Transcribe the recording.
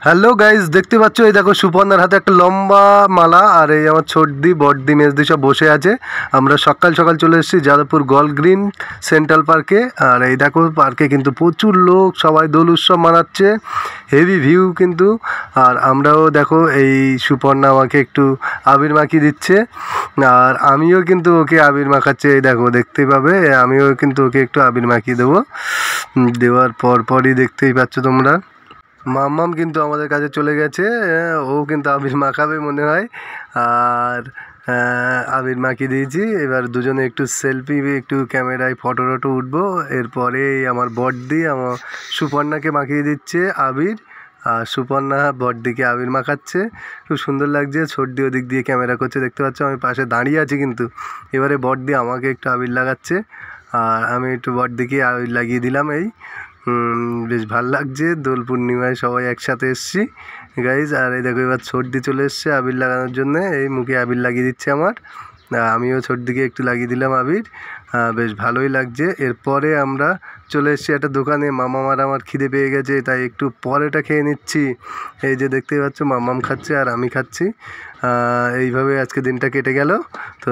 Hello guys, দেখতে পাচ্ছ এই দেখো সুপর্ণার হাতে একটা লম্বা মালা, আর এই আমার ছোটদি বড়দি মেজদি সব বসে আছে। আমরা সকাল সকাল চলে এসেছি যাদবপুর গল্ফ গ্রিন সেন্ট্রাল পার্কে। আর এই দেখো পার্কে কিন্তু প্রচুর লোক, সবাই দোল উৎসব মানাচ্ছে, হেভি ভিউ কিন্তু। আর আমরাও দেখো এই সুপর্ণা আমাকে একটু আবির মাখিয়ে দিচ্ছে, আর আমিও কিন্তু ওকে আবির মাখাচ্ছে। এই দেখো দেখতেই পাবে, আমিও কিন্তু ওকে একটু আবির মাখিয়ে দেবো। দেওয়ার পরই দেখতেই পাচ্ছ তোমরা মাম্মাম কিন্তু আমাদের কাছে চলে গেছে। ও কিন্তু আবির মাখাবে মনে হয়। আর আবির মাখিয়ে দিয়েছি, এবার দুজনে একটু সেলফি, একটু ক্যামেরায় ফটো টটো উঠবো। এরপরে আমার বড়দি আমার সুপর্ণাকে মাখিয়ে দিচ্ছে আবির, আর সুপর্ণা বড়দিকে আবির মাখাচ্ছে। খুব সুন্দর লাগছে। ছোটদি ওদিক দিয়ে ক্যামেরা করছে, দেখতে পাচ্ছ আমি পাশে দাঁড়িয়ে আছি কিন্তু। এবারে বড়দি আমাকে একটু আবির লাগাচ্ছে, আর আমি একটু বড়দিকে আবির লাগিয়ে দিলাম। এই বেশ ভাল লাগছে। দোল পূর্ণিমায় সবাই একসাথে এসছি গাইজ। আর এই দেখো এবার ছোটদি চলে এসছে আবির লাগানোর জন্য, এই মুখে আবির লাগিয়ে দিচ্ছে আমার। আমিও ছোটদিকে একটু লাগিয়ে দিলাম আবির। বেশ ভালোই লাগছে। এরপরে আমরা চলে এসেছি একটা দোকানে। মামামার আমার খিদে পেয়ে গেছে, তাই একটু পরেটা খেয়ে নিচ্ছি। এই যে দেখতেই পাচ্ছ মামাম খাচ্ছে আর আমি খাচ্ছি। এইভাবে আজকে দিনটা কেটে গেল। তো